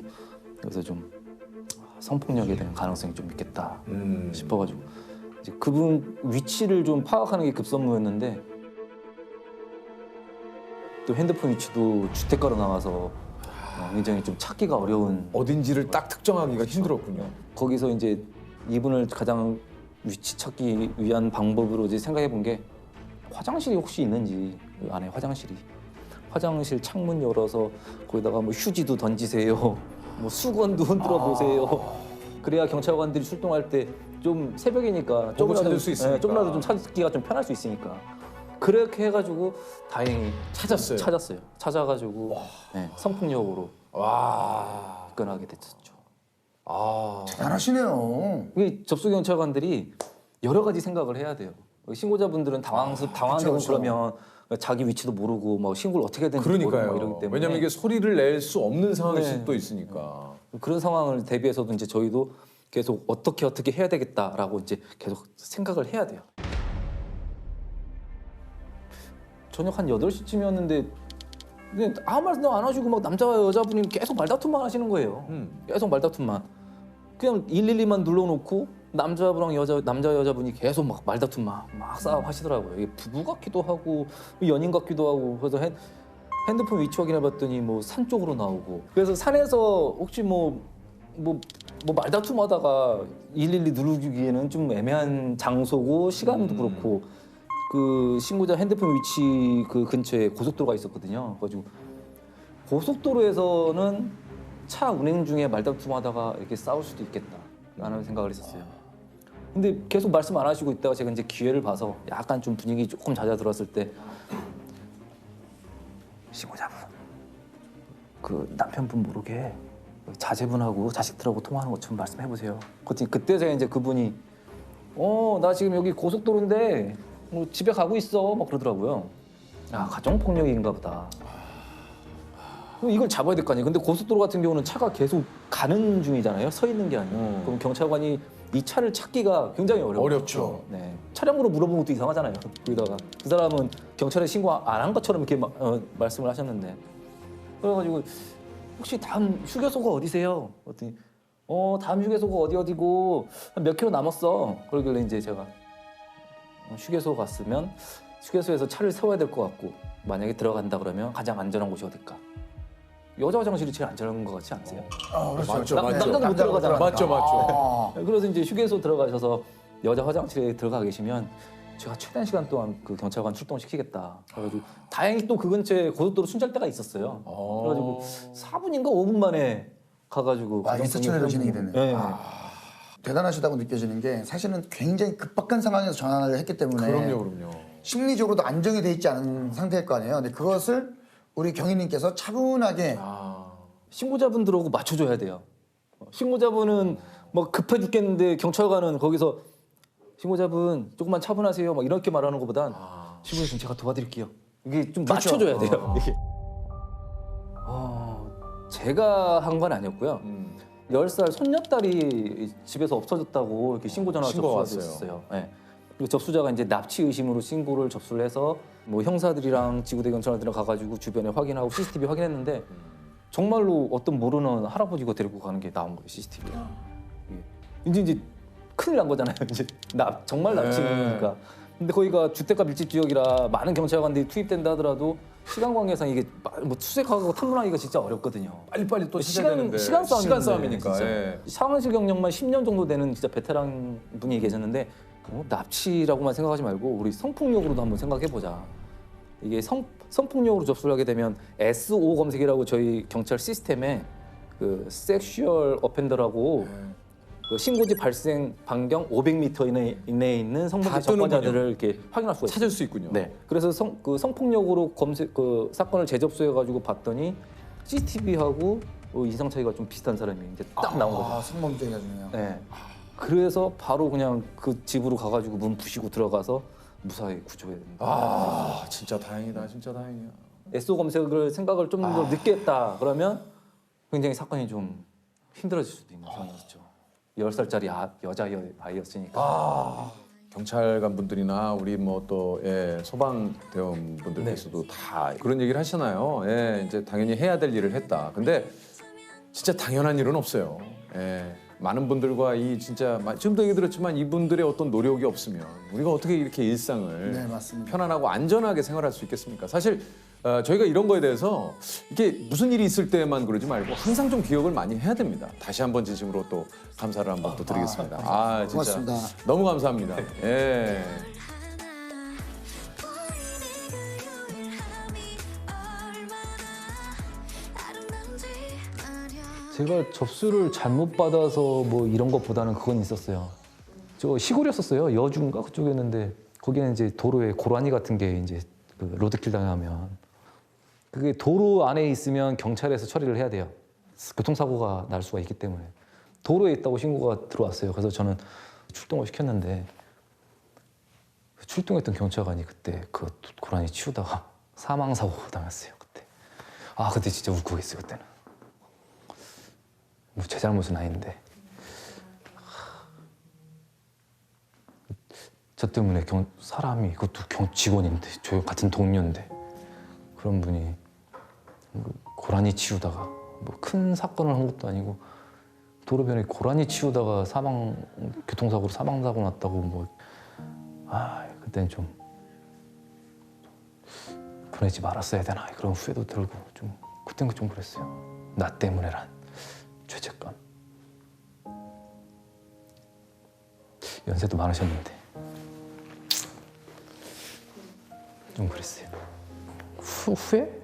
그래서 좀 성폭력에 대한 가능성이 좀 있겠다 싶어가지고 이제 그분 위치를 좀 파악하는 게 급선무였는데 또 핸드폰 위치도 주택가로 나와서 굉장히 좀 찾기가 어려운 어딘지를 딱 특정하기가 힘들었군요. 거기서 이제 이분을 가장 위치 찾기 위한 방법으로 이제 생각해 본 게 화장실이 혹시 있는지 그 안에 화장실 창문 열어서 거기다가 뭐 휴지도 던지세요, 뭐 수건도 흔들어 보세요. 그래야 경찰관들이 출동할 때 좀 새벽이니까 보고 찾을 수 있으니까. 조금이라도 좀 찾기가 좀 편할 수 있으니까 그렇게 해가지고 다행히 찾았어요. 찾아가지고 네, 성폭력으로 와. 입건하게 됐었죠. 아. 대단하시네요. 이 접수 경찰관들이 여러 가지 생각을 해야 돼요. 신고자분들은 당황되고 그쵸. 그러면 자기 위치도 모르고 막 신고를 어떻게 해야 되는지 모르고 막 이러기 그러니까요. 때문에 왜냐면 이게 소리를 낼 수 없는 상황일 네. 수도 있으니까. 그런 상황을 대비해서도 이제 저희도 계속 어떻게 해야 되겠다라고 이제 계속 생각을 해야 돼요. 저녁 한 8시쯤이었는데 근데 아무 말도 안 하시고 막 남자와 여자분이 계속 말다툼만 하시는 거예요. 계속 말다툼만. 그냥 112만 눌러놓고 남자분랑 남자 여자분이 계속 막 말다툼만 막 싸움 하시더라고요. 이게 부부 같기도 하고 연인 같기도 하고 그래서 핸드폰 위치 확인해봤더니 뭐 산 쪽으로 나오고 그래서 산에서 혹시 뭐 말다툼하다가 112 누르기에는 좀 애매한 장소고 시간도 그렇고 그 신고자 핸드폰 위치 그 근처에 고속도로가 있었거든요. 그래가지고 고속도로에서는 차 운행 중에 말다툼하다가 이렇게 싸울 수도 있겠다라는 생각을 했었어요. 근데 계속 말씀 안 하시고 있다가 제가 이제 기회를 봐서 약간 좀 분위기 조금 잦아들었을 때 신고자분 그 남편분 모르게 자제분하고 자식들하고 통화하는 것처럼 말씀해 보세요. 그때 제가 이제 그분이 나 지금 여기 고속도로인데 뭐 집에 가고 있어 막 그러더라고요. 아 가정폭력인가 보다. 그럼 이걸 잡아야 될 거 아니에요. 근데 고속도로 같은 경우는 차가 계속 가는 중이잖아요. 서 있는 게 아니고. 그럼 경찰관이 이 차를 찾기가 굉장히 어려워요. 어렵죠. 네. 차량으로 물어보는 것도 이상하잖아요. 거기다가 그 사람은 경찰에 신고 안 한 것처럼 이렇게 말씀을 하셨는데 그래가지고 혹시 다음 휴게소가 어디세요? 그랬더니 다음 휴게소가 어디고 한 몇 킬로 남았어. 그러길래 이제 제가 휴게소 갔으면 휴게소에서 차를 세워야 될 것 같고 만약에 들어간다 그러면 가장 안전한 곳이 어딜까? 여자 화장실이 제일 안전한 것 같지 않으세요? 맞죠. 남자도 못 들어가잖아요. 맞죠. 그래서 이제 휴게소 들어가셔서 여자 화장실에 들어가 계시면 제가 최대한 시간 동안 그 경찰관 출동시키겠다. 그래가지고 다행히 또 그 근처에 고속도로 순찰대가 있었어요. 그래가지고 4분인가 5분 만에 가가지고 일사천리로 진행이 되네요. 네. 대단하시다고 느껴지는 게 사실은 굉장히 급박한 상황에서 전화를 했기 때문에 그럼요. 심리적으로도 안정이 돼 있지 않은 상태일 거 아니에요. 근데 그것을 우리 경위님께서 차분하게 신고자분들하고 맞춰줘야 돼요. 신고자분은 막 급해 죽겠는데 경찰관은 거기서 신고자분 조금만 차분하세요 막 이렇게 말하는 것보단 신고자분 제가 도와드릴게요. 이게 좀 맞춰줘야 돼요. 이게. 제가 한 건 아니었고요. 10살 손녀딸이 집에서 없어졌다고 이렇게 신고 전화가 신고가 접수가 됐었어요. 네. 그리고 접수자가 이제 납치 의심으로 신고를 접수를 해서 뭐 형사들이랑 지구대 경찰들이랑 가가지고 주변에 확인하고 CCTV 확인했는데 정말로 어떤 모르는 할아버지가 데리고 가는 게 나온 거예요 CCTV에. 이제 큰일 난 거잖아요. 이제 정말 납치니까. 근데 거기가 주택가 밀집 지역이라 많은 경찰관들이 투입된다 하더라도 시간 관계상 이게 뭐 수색하고 탐문하기가 진짜 어렵거든요. 빨리빨리 또 찾아야 되는데. 시간 싸움이니까. 진짜. 예. 상황실 경력만 10년 정도 되는 진짜 베테랑 분이 계셨는데 납치라고만 생각하지 말고 우리 성폭력으로도 한번 생각해 보자. 이게 성폭력으로 접수를 하게 되면 SO 검색이라고 저희 경찰 시스템에 그 섹슈얼 어펜더라고 그 신고지 발생 반경 500m 이내에 있는 성범죄 접근자들을 이렇게 확인할 수가 있어요. 찾을 수 있군요. 네. 그래서 성폭력으로 사건을 재접수해 가지고 봤더니 CCTV하고 이상 차이가 좀 비슷한 사람이 이제 딱 나온 거죠. 성범죄가 중요해요. 네. 그래서 바로 그냥 그 집으로 가가지고 문 부시고 들어가서 무사히 구조해야 된다. 진짜 다행이다. 진짜 다행이야. SO 검색을 생각을 좀 더 늦게 했다 그러면 굉장히 사건이 좀 힘들어질 수도 있는 상황이었죠. 10살짜리 여자 아이였으니까. 경찰관 분들이나 우리 뭐 또 소방대원 분들께서도 다 그런 얘기를 하시나요? 예, 이제 당연히 해야 될 일을 했다. 근데 진짜 당연한 일은 없어요. 예, 많은 분들과 이 진짜 지금도 얘기 들었지만 이분들의 어떤 노력이 없으면 우리가 어떻게 이렇게 일상을 네, 맞습니다. 편안하고 안전하게 생활할 수 있겠습니까? 사실 저희가 이런 거에 대해서 이게 무슨 일이 있을 때만 그러지 말고 항상 좀 기억을 많이 해야 됩니다. 다시 한번 진심으로 또 감사를 한번 또 드리겠습니다. 진짜 고맙습니다. 너무 감사합니다. 예. 제가 접수를 잘못 받아서 뭐 이런 것보다는 그건 있었어요. 저 시골이었었어요. 여주인가 그쪽이었는데 거기는 이제 도로에 고라니 같은 게 이제 그 로드킬 당하면 그게 도로 안에 있으면 경찰에서 처리를 해야 돼요. 교통사고가 날 수가 있기 때문에 도로에 있다고 신고가 들어왔어요. 그래서 저는 출동을 시켰는데 출동했던 경찰관이 그때 그 고라니 치우다가 사망사고 당했어요. 그때 그때 진짜 울컥했어요. 그때는. 뭐 제 잘못은 아닌데 저 때문에 사람이 그것도 직원인데 저 같은 동료인데 그런 분이 고라니 치우다가 뭐 큰 사건을 한 것도 아니고 도로변에 고라니 치우다가 교통사고로 사망사고 났다고 그때는 좀 보내지 말았어야 되나 그런 후회도 들고 좀 그때는 좀 그랬어요. 나 때문에란 죄책감. 연세도 많으셨는데 좀 그랬어요.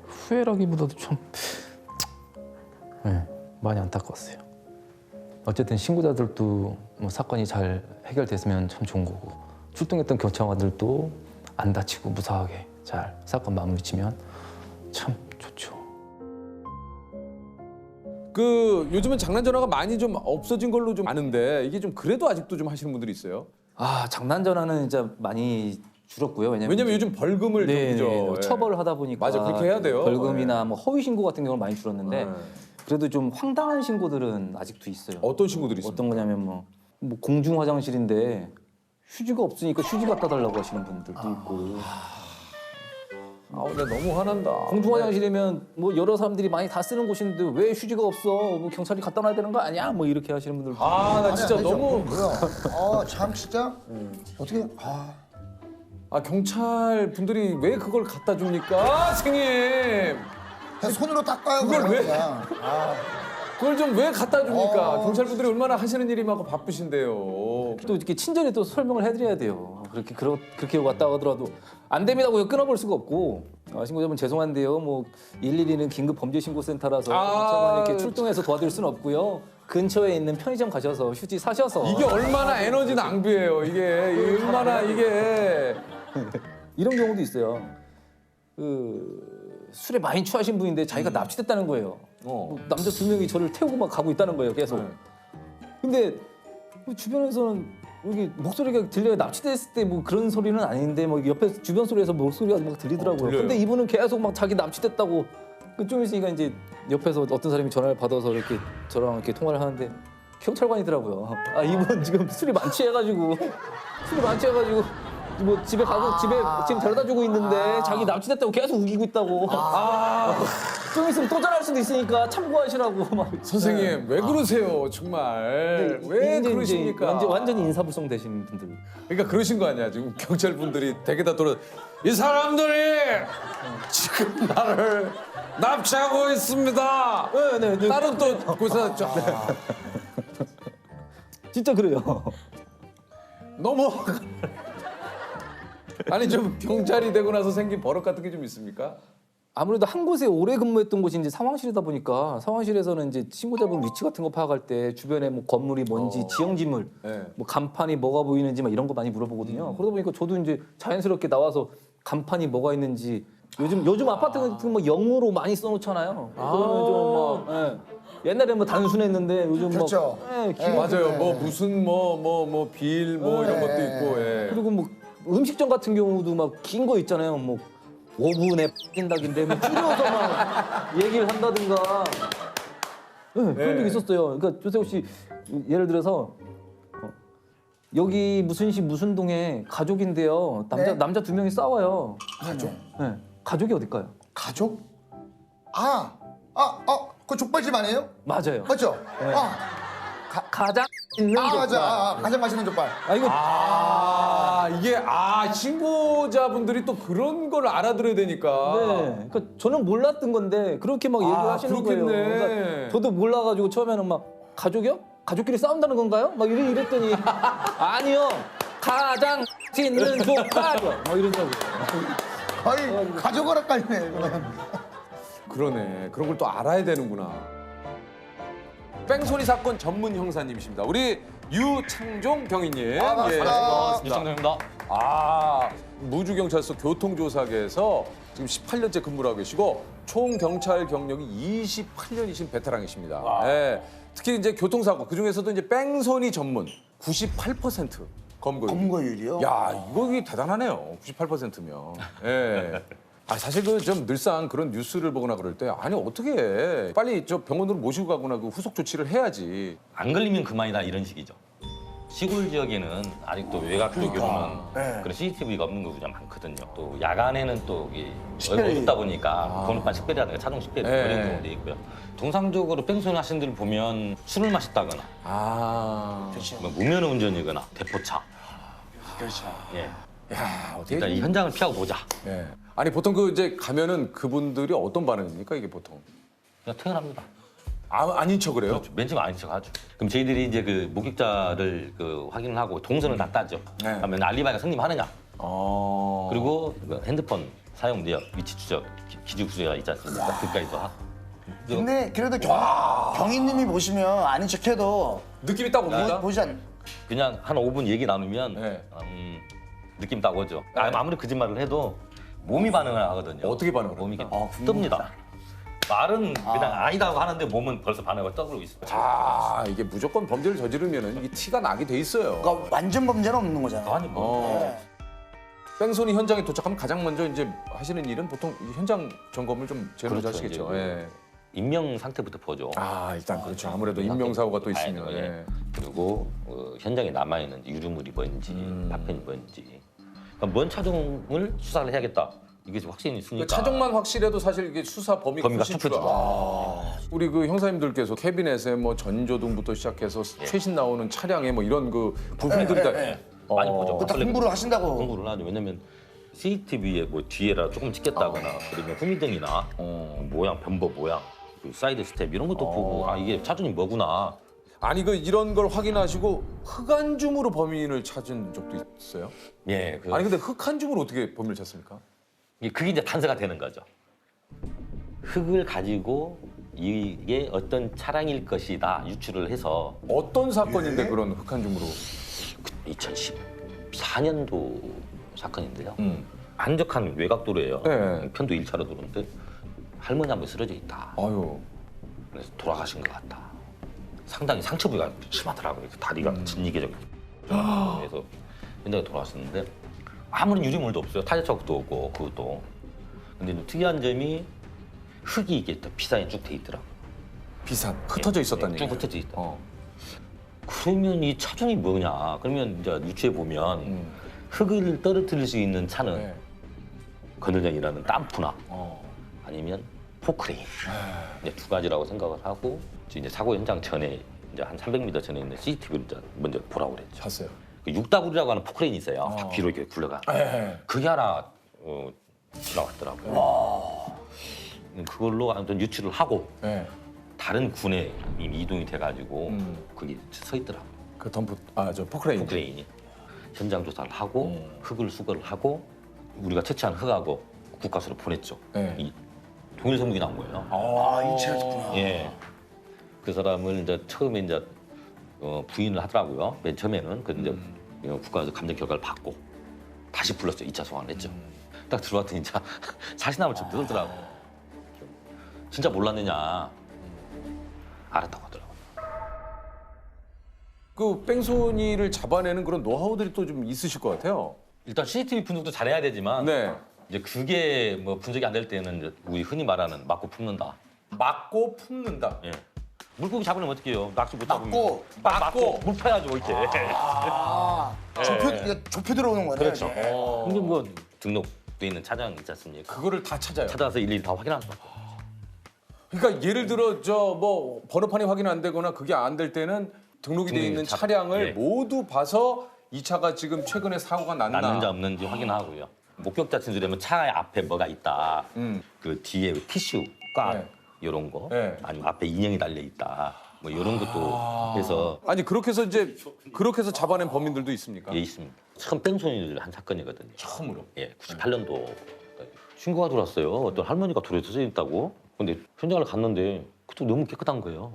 후회라기보다도 좀 많이 안타까웠어요. 어쨌든 신고자들도 뭐 사건이 잘 해결됐으면 참 좋은 거고 출동했던 경찰관들도 안 다치고 무사하게 잘 사건 마무리 치면 참 좋죠. 요즘은 장난 전화가 많이 좀 없어진 걸로 좀 아는데 이게 좀 그래도 아직도 좀 하시는 분들이 있어요. 장난 전화는 진짜 많이 줄었고요. 왜냐면 요즘 벌금을 좀 처벌을 하다 보니까 맞아, 그렇게 해야 돼요. 벌금이나 뭐 허위 신고 같은 경우는 많이 줄었는데 그래도 좀 황당한 신고들은 아직도 있어요. 어떤 신고들이 있습니까? 어떤 거냐면 뭐 공중 화장실인데 휴지가 없으니까 휴지 갖다 달라고 하시는 분들도 있고. 나 너무 화난다. 공중 화장실이면 뭐 여러 사람들이 많이 다 쓰는 곳인데 왜 휴지가 없어? 뭐 경찰이 갖다 놔야 되는 거 아니야? 뭐 이렇게 하시는 분들도. 나 진짜 너무 참 진짜 어떻게 경찰 분들이 왜 그걸 갖다 줍니까? 선생님. 그냥 손으로 닦아요. 그걸 왜? 그냥. 그걸 좀 왜 갖다 줍니까? 경찰 분들이 얼마나 하시는 일이 많고 바쁘신데요. 또 이렇게 친절히 또 설명을 해드려야 돼요. 그렇게 왔다 하더라도 안 됩니다 고 끊어볼 수가 없고 신고자분 죄송한데요. 뭐 112는 긴급 범죄 신고센터라서 경찰관이 이렇게 출동해서 도와드릴 수는 없고요. 근처에 있는 편의점 가셔서 휴지 사셔서 이게 얼마나 에너지 낭비예요. 이게 얼마나 이게 이런 경우도 있어요. 술에 많이 취하신 분인데 자기가 납치됐다는 거예요. 남자 2명이 저를 태우고 막 가고 있다는 거예요. 계속. 근데 주변에서는 여기 목소리가 들려요. 납치됐을 때 뭐 그런 소리는 아닌데 뭐 옆에 주변 소리에서 목소리가 막 들리더라고요. 근데 이분은 계속 막 자기 납치됐다고 좀 있으니까 이제 옆에서 어떤 사람이 전화를 받아서 이렇게 저랑 이렇게 통화를 하는데 경찰관이더라고요. 이분 지금 술이 만취해가지고 뭐 집에 가고 집에 지금 데려다 주고 있는데 자기 납치됐다고 계속 우기고 있다고. 좀 있으면 또 전화할 수도 있으니까 참고하시라고 막. 선생님 왜 그러세요 정말 왜 그러십니까? 완전히 인사불성 되신 분들. 그러니까 그러신 거 아니야 지금 경찰 분들이 댁에다 돌아 이 사람들이 지금 나를 납치하고 있습니다. 네. 다른 또 곳에서 진짜 그래요. 너무 아니 좀 경찰이 되고 나서 생긴 버릇 같은 게 좀 있습니까? 아무래도 한 곳에 오래 근무했던 곳이 이제 상황실이다 보니까 상황실에서는 이제 신고자분 위치 같은 거 파악할 때 주변에 뭐 건물이 뭔지 지형지물, 뭐 간판이 뭐가 보이는지 막 이런 거 많이 물어보거든요. 그러다 보니까 저도 이제 자연스럽게 나와서 간판이 뭐가 있는지 요즘 아파트 같은 거 영어로 많이 써놓잖아요. 그거는 좀 막 옛날에 뭐 단순했는데 요즘 그렇죠. 맞아요. 뭐 무슨 뭐 빌 뭐 이런 것도 있고. 그리고 뭐 음식점 같은 경우도 막 긴 거 있잖아요. 뭐 5분에 닭인데 뭐 줄여서 막 얘기를 한다든가. 그런 적 있었어요. 그러니까 조세호 씨 예를 들어서 여기 무슨 시 무슨 동에 가족인데요. 네. 남자 두 명이 싸워요. 가족? 네. 가족이 어딜까요? 가족? 그 족발집 아니에요? 맞아요. 맞죠? 네. 가장 있는 족발. 맞아. 가장 맛있는 족발. 이게 신고자분들이 또 그런 걸 알아들어야 되니까. 네. 그러니까 저는 몰랐던 건데 그렇게 막 얘기하시는 거예요. 그렇겠네. 그러니까 저도 몰라가지고 처음에는 막 가족이요? 가족끼리 싸운다는 건가요? 막 이랬더니 아니요. 가장 있는 족발이요. 막 이런다고. 거의 가족을 헷갈리네. 그러네. 그런 걸 또 알아야 되는구나. 뺑소니 사건 전문 형사님이십니다. 우리 유창종 병인님. 반갑습니다. 유창종입니다. 무주경찰서 교통조사계에서 지금 18년째 근무를 하고 계시고 총 경찰 경력이 28년이신 베테랑이십니다. 예. 특히 이제 교통사고 그 중에서도 이제 뺑소니 전문 98% 검거율. 검거율이요? 야, 이거 대단하네요. 98%면. 예. 사실 그 좀 늘상 그런 뉴스를 보거나 그럴 때 아니 어떻게 해. 빨리 저 병원으로 모시고 가거나 그 후속 조치를 해야지. 안 걸리면 그만이다 이런 식이죠. 시골 지역에는 아직도 외곽 쪽으로는 그런 CCTV가 없는 경우가 많거든요. 또 야간에는 또 어둡다 보니까 번호판 식별이라든가 차종 식별이 어려운 경우도 있고요. 통상적으로 뺑소니 하시는 분들 보면 술을 마셨다거나 뭐 무면 운전이거나 대포차. 그렇죠. 예. 야, 어떻게 일단 이 현장을 피하고 보자. 예. 아니 보통 그 이제 가면은 그분들이 어떤 반응입니까 이게 보통? 그냥 퇴근합니다. 아닌 척을 해요? 그렇죠. 맨 처음 아닌 척 하죠. 그럼 저희들이 이제 그 목격자를 확인을 하고 동선을 다 따죠. 그러면 알리바이가 성립하느냐. 그리고 그 핸드폰 사용 내역, 위치 추적, 기준 구조가 있지 않습니까? 그까지도 하고. 근데 그래도 경위님이 보시면 아닌 척해도 느낌이 딱 옵니까? 보지 않. 그냥 한 5분 얘기 나누면 느낌 딱 오죠. 아무리 거짓말을 해도 몸이 반응을 하거든요. 어떻게 반응을 몸이 뜹니다. 말은 그냥 아니다고 하는데 몸은 벌써 반응을 떠오르고 있어요. 이게 무조건 범죄를 저지르면은 이게 티가 나게 돼 있어요. 그러니까 완전 범죄는 없는 거잖아요. 아니 뭐. 네. 뺑소니 현장에 도착하면 가장 먼저 이제 하시는 일은 보통 이 현장 점검을 좀 제일 먼저 그렇죠, 하시겠죠. 이제 예. 인명 상태부터 보죠. 일단 그렇죠. 아무래도 인명사고가 또 있으면. 예. 예. 그리고 현장에 남아있는 유류물이 뭔지, 파편이 뭔지. 그러니까 뭔 차종을 수사를 해야겠다. 이게 확신이 있으니까. 그 차종만 확실해도 사실 이게 수사 범위가 훨씬 좁혀지죠. 우리 그 형사님들께서 캐비넷에 뭐 전조등부터 시작해서 최신 나오는 차량에 뭐 이런 그 부품들이 다 많이 보죠. 다 공부를 하신다고. 공부를 하죠. 왜냐면 CCTV에 뭐 뒤에라 조금 찍겠다거나 그러면 후미등이나 모양, 변버 모양, 그 사이드 스텝 이런 것도 보고 이게 차종이 뭐구나. 아니 그 이런 걸 확인하시고 흑안줌으로 범인을 찾은 적도 있어요? 예. 아니 근데 흑안줌으로 어떻게 범인을 찾습니까? 그게 이제 단서가 되는 거죠. 흑을 가지고 이게 어떤 차량일 것이다 유추를 해서 어떤 사건인데 그런 흑안줌으로? 2014년도 사건인데요. 한적한 외곽도로예요. 네. 편도 1차로 도로인데 할머니 한 분 쓰러져 있다. 아유. 그래서 돌아가신 것 같다. 상당히 상처 부위가 심하더라고요. 다리가 진이계적. 그래서 현장에 돌아왔었는데 아무런 유리물도 없어요. 타이어 자국도 없고 그것도. 근데 좀 특이한 점이 흙이 이게 비산이 쭉 돼 있더라고요. 비산 흩어져 있었다는 쭉 얘기예요? 흩어져 있다. 그러면 이 차종이 뭐냐? 그러면 이제 유추해 보면 흙을 떨어뜨릴 수 있는 차는 건널장이라는 땀프나 아니면 포크레인 이제 두 가지라고 생각을 하고 이제 사고 현장 전에 이제 한 300m 전에 있는 CCTV를 이제 먼저 보라고 그랬죠. 봤어요. 그 육다구리라고 하는 포크레인이 있어요. 뒤로 이렇게 굴러가. 그게 하나 지나왔더라고요. 그걸로 아무튼 유추를 하고 다른 군에 이미 이동이 돼가지고 거기 서 있더라고요. 그 덤프 저 포크레인. 포크레인이 현장 조사를 하고 흙을 수거를 하고 우리가 채취한 흙하고 국가서로 보냈죠. 이 동일 성분이 나온 거예요. 일치했구나. 예. 그 사람을 이제 처음에 이제 부인을 하더라고요. 맨 처음에는 그 이제 국가에서 감정 결과를 받고 다시 불렀어요. 2차 소환을 했죠. 딱 들어왔더니 진짜 자신감을 좀 들더라고. 진짜 몰랐느냐. 알았다고 하더라고요. 그 뺑소니를 잡아내는 그런 노하우들이 또 좀 있으실 것 같아요. 일단 CCTV 분석도 잘해야 되지만 이제 그게 뭐 분석이 안 될 때는 이제 우리 흔히 말하는 맞고 품는다. 맞고 품는다. 예. 물고기 잡으면 어떡해요? 낚시 못 잡으면. 막고. 물 파야죠, 이렇게. 좁혀 들어오는 거네. 그렇죠. 근데 뭐 등록돼 있는 차장 있지 않습니까? 그거를 다 찾아요. 찾아서 일일이 다 확인하는 거죠. 그러니까 예를 들어 저 뭐 번호판이 확인 안 되거나 그게 안 될 때는 등록이 돼 있는 차량을 예. 모두 봐서 이 차가 지금 최근에 사고가 났나. 났는지 없는지 확인하고요. 목격자 진술하면 차 앞에 뭐가 있다. 그 뒤에 티슈, 꽉 네. 이런 거. 네. 아니면 앞에 인형이 달려 있다. 뭐 이런 것도 해서 아니 그렇게 해서 이제 그렇게 해서 잡아낸 범인들도 있습니까? 예, 있습니다. 처음 뺑소니를 한 사건이거든요. 처음으로. 예, 98년도 신고가 들어왔어요. 어떤 할머니가 돌에 터져 있다고. 근데 현장을 갔는데 그때 너무 깨끗한 거예요.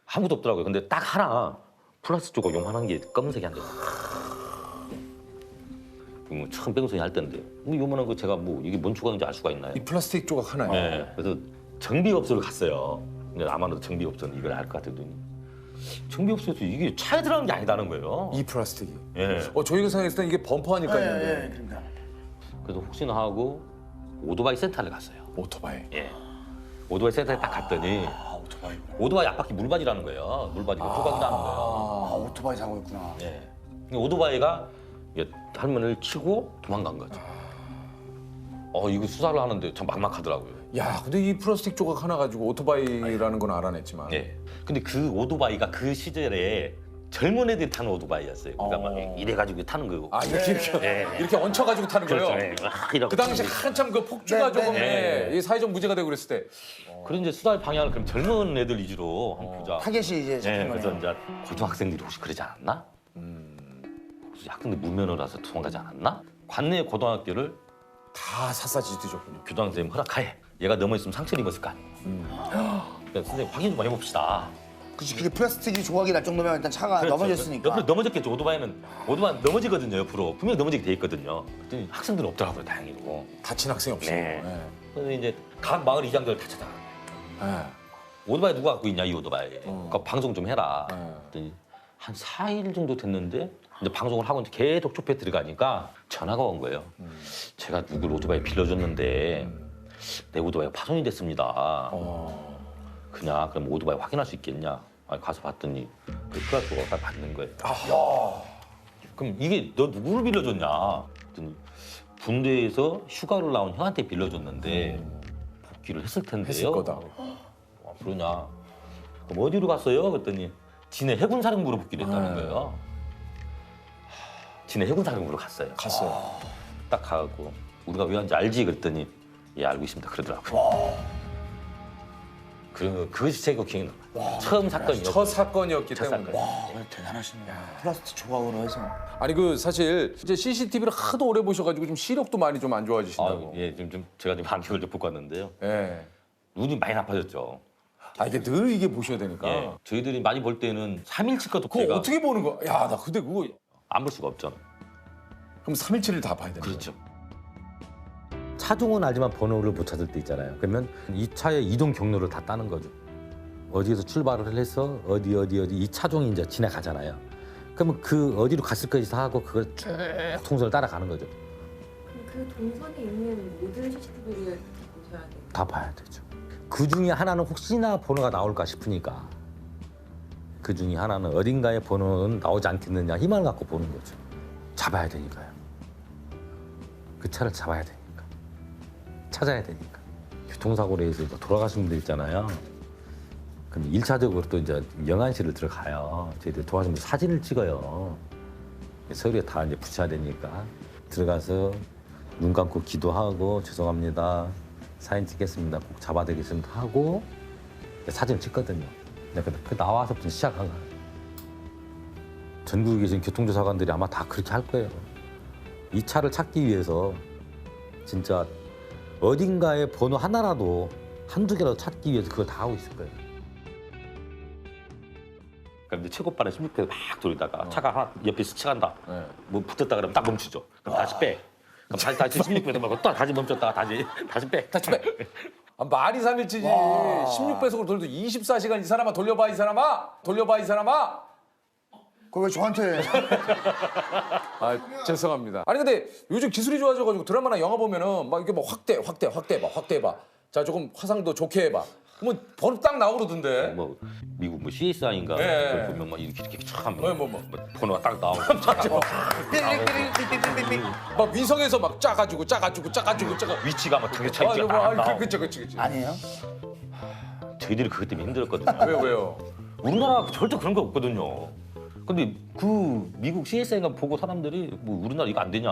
아무도 없더라고요. 근데 딱 하나 플라스틱 조각 요만한 게 검은색이 한 개. 뭐 처음 뺑소니 할 때인데 뭐 요만한 거 제가 뭐 이게 뭔 조각인지 알 수가 있나요? 이 플라스틱 조각 하나요. 네. 그래서 정비업소를 갔어요. 근데 아마도 정비업소는 이걸 알 것 같더니 정비업소에서 이게 차에 들어가는 게 아니다는 거예요. 이 플라스틱이. 예. 저희가 생각했을 때 이게 범퍼 하니까 예, 있는데. 그래서 혹시나 하고 오토바이 센터를 갔어요. 오토바이. 예. 오토바이 센터에 딱 갔더니 오토바이 앞바퀴 물바지라는 거예요. 물바지가 조각이 나는 거예요. 오토바이 사고였구나. 예. 오토바이가 이게 할머니를 치고 도망간 거죠. 이거 수사를 하는데 참 막막하더라고요. 야, 근데 이 플라스틱 조각 하나 가지고 오토바이라는 건 알아냈지만. 예. 근데 그 오토바이가 그 시절에 젊은 애들이 타는 오토바이였어요. 그러니까 막 이래가지고 타는 거. 아, 이렇게 예. 얹혀가지고 타는 그렇죠. 거예요. 예. 이러고 그 당시 타는 한참 그 폭주가 네, 조금 네. 이 사회적 문제가 되고 그랬을 때. 거. 그런 이제 수사의 방향을 그럼 젊은 애들 위주로 한번 보자. 타겟이 이제 예. 잡힌 그래서 거네요. 이제 고등학생들이 혹시 그러지 않았나? 혹시 학생들 무면허라서 도망가지 않았나? 관내 고등학교를 다 샅샅이 뒤졌군요. 교장 선생님 허락하에 얘가 넘어있으면 상처를 입었을 거 아니에요. 그래서 선생님 확인 좀 해봅시다. 그치, 그게 플라스틱이 조각이 날 정도면 일단 차가 그렇죠. 넘어졌으니까. 옆으로 넘어졌겠죠. 오토바이는 넘어지거든요. 옆으로 분명히 넘어지게 돼 있거든요. 그랬더니 학생들은 없더라고요. 다행히도. 다친 학생이 없어요. 네. 그래서 이제 각 마을 이장들 다 찾아가. 네. 오토바이 누가 갖고 있냐 이 오토바이. 그러니까 방송 좀 해라. 네. 그랬더니 한 4일 정도 됐는데 이제 방송을 하고 이제 계속 좁혀 들어가니까 전화가 온 거예요. 제가 누굴 오토바이 빌려줬는데 내 오토바이가 파손이 됐습니다. 그냥 그럼 오토바이 확인할 수 있겠냐? 아니, 가서 봤더니 그 플라스틱가 받는 거예요. 그럼 이게 너 누구를 빌려줬냐? 그랬더니 군대에서 휴가를 나온 형한테 빌려줬는데 복귀를 했을 텐데요. 했을 거다. 그러냐? 그럼 어디로 갔어요? 그랬더니 진해 해군사령부로 복귀를 했다는 거예요. 진해 해군사령부로 갔어요. 갔어요. 딱 가고 우리가 왜 왔는지 알지? 그랬더니 예 알고 있습니다. 그러더라고요. 그것이 제가 기억이 나요. 처음 사건이었고. 첫 사건이었기 첫 때문에. 사건. 대단하시네요. 플라스틱 조각으로 해서. 아니 그 사실 이제 CCTV를 하도 오래 보셔가지고 좀 시력도 많이 좀 안 좋아지신다고. 예, 좀 제가 지금 안경을 좀 벗고 왔는데요. 예. 눈이 많이 나빠졌죠. 아 이게 늘 이게 보셔야 되니까. 예. 저희들이 많이 볼 때는 3일치가도 그거 제가 어떻게 보는 거야? 야, 나 근데 그거 안 볼 수가 없죠. 그럼 3일치를 다 봐야 되는 거예요? 그렇죠. 차종은 알지만 번호를 못 찾을 때 있잖아요. 그러면 이 차의 이동 경로를 다 따는 거죠. 어디에서 출발을 해서 어디 이 차종이 이제 지나가잖아요. 그러면 그 어디로 갔을 것이 다 하고 그걸 쭉 통선을 따라가는 거죠. 그 동선에 있는 모든 CCTV를 보셔야 돼요. 다 봐야 되죠. 그 중에 하나는 혹시나 번호가 나올까 싶으니까 그 중에 하나는 어딘가에 번호는 나오지 않겠느냐 희망을 갖고 보는 거죠. 잡아야 되니까요. 그 차를 잡아야 되니까. 찾아야 되니까. 교통사고로 해서 돌아가신 분들 있잖아요. 그럼 1차적으로 또 이제 영안실을 들어가요. 저희들 도와주면 사진을 찍어요. 서류에 다 이제 붙여야 되니까 들어가서 눈 감고 기도하고 죄송합니다. 사진 찍겠습니다. 꼭 잡아드리겠습니다 하고 사진을 찍거든요. 그 나와서부터 시작한 거예요. 전국에 계신 교통조사관들이 아마 다 그렇게 할 거예요. 이 차를 찾기 위해서 진짜 어딘가에 번호 하나라도 한두 개라도 찾기 위해서 그걸 다 하고 있을 거예요. 그럼 이제 최고빠른 16km 막 돌리다가 차가 하나 옆에 스쳐간다. 네. 뭐 붙었다 그러면 딱 멈추죠. 그럼 다시 빼. 그럼 다시 16km 말고 또 다시 멈췄다가 다시 빼. 다시 빼. 아, 말이 3일치지. 16배속으로 돌려도 24시간 이 사람아 돌려봐 이 사람아. 돌려봐 이 사람아. 그거 왜 저한테. 아 죄송합니다. 아니 근데 요즘 기술이 좋아져가지고 드라마나 영화 보면은 막 이렇게 막 확대해봐. 자 조금 화상도 좋게 해봐. 뭐 번호 딱 나오던데. 뭐 미국 뭐 CSI인가 네. 그걸 보면 막 이렇게 참 뭐. 번호가 딱 나오고 막 위성에서 막 짜가지고 위치가 막 되게 차이가 뭐, 안 나오고. 그쵸. 아니에요? 저희들이 그것 때문에 힘들었거든요. 왜요? 우리나라 절대 그런 거 없거든요. 근데 그 미국 CSI가 보고 사람들이 뭐 우리나라 이거 안 되냐?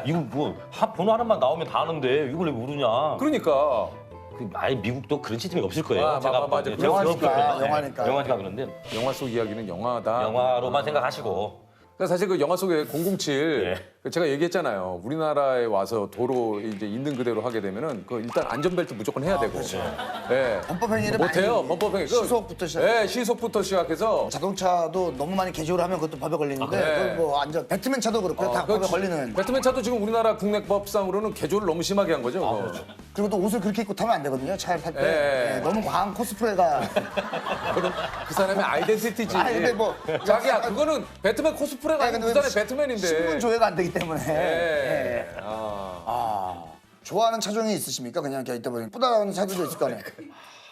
이거 뭐 번호 하나만 나오면 다 아는데 이걸 왜 모르냐? 그러니까. 그 아예 미국도 그런 시스템이 없을 거예요. 아, 제가 맞아. 제가 영화니까, 들었거든요. 영화니까. 영화니까 그런데 영화 속 이야기는 영화다. 영화로만 생각하시고 그러니까 사실 그 영화 속에 007 예. 제가 얘기했잖아요. 우리나라에 와서 도로 이제 있는 그대로 하게 되면은 그 일단 안전벨트 무조건 해야 되고. 예. 범법행위를 못해요. 많이 범법행위. 시속부터 시작. 예, 시속부터 시작해서. 자동차도 너무 많이 개조를 하면 그것도 법에 걸리는데 네. 그뭐 완전 배트맨 차도 그렇고요. 다 그거 법에 걸리는. 배트맨 차도 지금 우리나라 국내 법상으로는 개조를 너무 심하게 한 거죠. 그거. 그리고 또 옷을 그렇게 입고 타면 안 되거든요. 차를 탈 때. 예. 예, 너무 과한 코스프레가. 그건 그 사람의 아이덴티티지. 아니, 근데 뭐- 자기야 그거는 배트맨 코스프레가 아니고 그 사람의 배트맨인데. 신분 조회가 안 되기 때문에. 예. 예. 좋아하는 차종이 있으십니까? 그냥 이렇게 있다 보니 이쁘다는 차들도 있을 거 아니에요.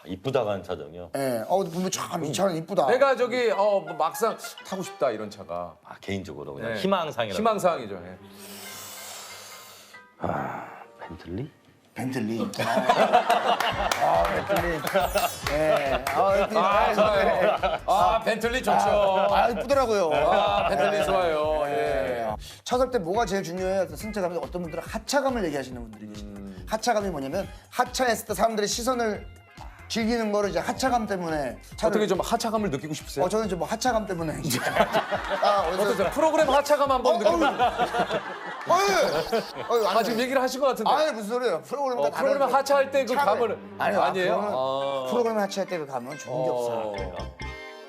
이쁘다고 하는 차종이요. 예. 보면 참 이 차는 이쁘다. 내가 저기 뭐 막상 타고 싶다 이런 차가. 아, 개인적으로 그냥 예. 희망상이라고. 희망사항이죠. 예. 벤틀리? 벤틀리. 벤틀리. 예. 좋아요. 벤틀리 좋죠. 이쁘더라고요. 벤틀리 좋아요. 예. 차 살 때 뭐가 제일 중요해요? 승차감이 어떤 분들은 하차감을 얘기하시는 분들이 계십니다. 하차감이 뭐냐면 하차했을 때 사람들의 시선을 즐기는 거를 이제 하차감 때문에 차를 어떻게 좀 하차감을 느끼고 싶으세요? 저는 이제 뭐 하차감 때문에 이제 어떠세요? 프로그램 하차감 한번 느끼고. 지금 얘기를 하신 것 같은데. 아니 무슨 소리예요? 프로그램 프로그램 하차할 때 그 감을 아니에요? 프로그램 하차할 때 그 감은 좋은 게 없어요.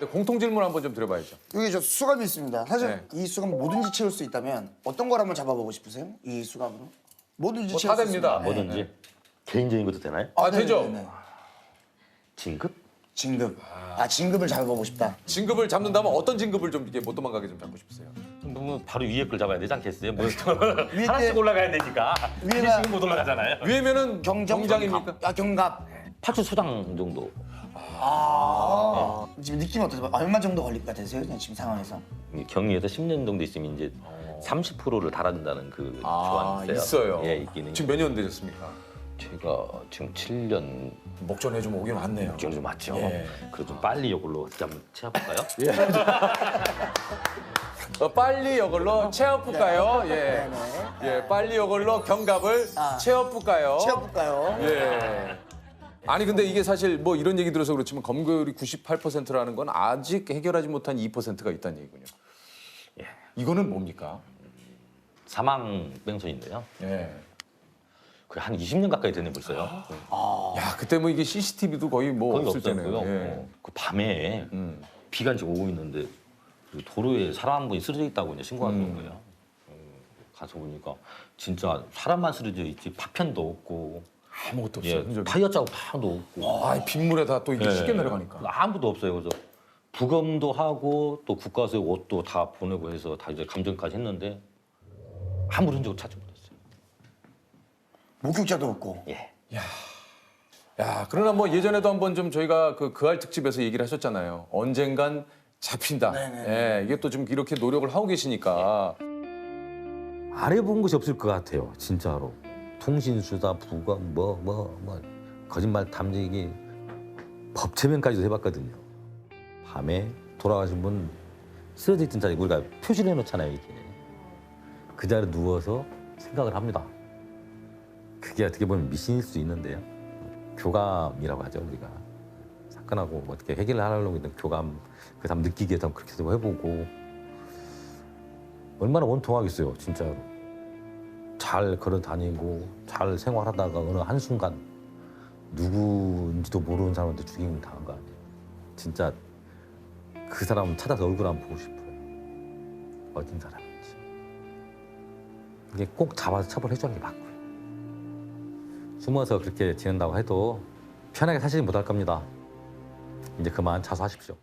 네, 공통 질문 한번 좀 드려봐야죠. 여기 저 수감이 있습니다. 사실 네. 이 수감 뭐든지 채울 수 있다면 어떤 걸 한번 잡아보고 싶으세요? 이 수감으로? 뭐든지 채울 다 수 됩니다. 있습니다. 뭐든지 개인적인 것도 되나요? 되죠. 네네네. 진급? 진급. 진급을 잡아보고 싶다. 진급을 잡는다면 어떤 진급을 좀 이게 못 도망가게 좀 잡고 싶으세요? 뭐 바로 위에 걸 잡아야 되지 않겠어요? 뭐 위에 하나씩 올라가야 되니까. 위에가- 지금 못 올라가잖아요. 위에면은 경장입니까? 경갑. 파출 소장 정도. 지금 느낌이 어떠세요? 얼마 정도 걸릴 것 같으세요? 그냥 지금 상황에서? 경위에서 10년 정도 있으면 이제 30%를 달아준다는 그 조항이 있어요. 예, 있기는. 지금 몇 년 되셨습니까? 제가 지금 7년 목전해주면 오긴 왔네요. 좀 맞죠. 예. 그래서 좀 빨리 이걸로 한번 채워볼까요? 빨리 이걸로 채워볼까요? 예. 예, 빨리 이걸로 경갑을 채워볼까요? 채워볼까요? 예. 아니 근데 이게 사실 뭐 이런 얘기 들어서 그렇지만 검거율이 98%라는 건 아직 해결하지 못한 2%가 있다는 얘기군요. 예. 이거는 뭡니까? 사망 뺑소니인데요. 예. 그게 한 20년 가까이 되네 벌써요. 야 그때 뭐 이게 CCTV도 거의 뭐 거의 없을 없었고요. 때네요. 예. 그 밤에 비가 이제 오고 있는데 그 도로에 사람 한 분이 쓰러져 있다고 이제 신고하는 거예요. 가서 보니까 진짜 사람만 쓰러져 있지 파편도 없고 아무것도 예, 없어요. 타이어 자국 하나도 없고 아, 빗물에 다 또 이게 예. 쉽게 내려가니까. 아무도 없어요. 그래서 부검도 하고 또 국가수의 옷도 다 보내고 해서 다 이제 감정까지 했는데 아무 흔적을 찾지 못했어요. 목격자도 없고. 예. 야, 그러나 뭐 예전에도 한번 좀 저희가 그 그알 특집에서 얘기를 하셨잖아요. 언젠간 잡힌다. 네네. 예, 이게 또 좀 이렇게 노력을 하고 계시니까. 안 해본 것이 없을 것 같아요. 진짜로. 통신수사, 부검, 거짓말 탐지기, 법체면까지도 해봤거든요. 밤에 돌아가신 분 쓰러져 있던 자리 우리가 표시를 해놓잖아요. 이렇게. 그 자리에 누워서 생각을 합니다. 그게 어떻게 보면 미신일 수 있는데요. 교감이라고 하죠, 우리가. 사건하고 어떻게 해결을 하려고 했던 교감, 그 다음 느끼게 해서 그렇게도 해보고. 얼마나 원통하겠어요, 진짜로. 잘 걸어 다니고 잘 생활하다가 어느 한순간 누구인지도 모르는 사람한테 죽임을 당한 거 아니에요. 진짜 그 사람 찾아서 얼굴 한번 보고 싶어요. 어떤 사람인지. 이게 꼭 잡아서 처벌해 주는 게 맞고요. 숨어서 그렇게 지낸다고 해도 편하게 사시지 못할 겁니다. 이제 그만 자수하십시오.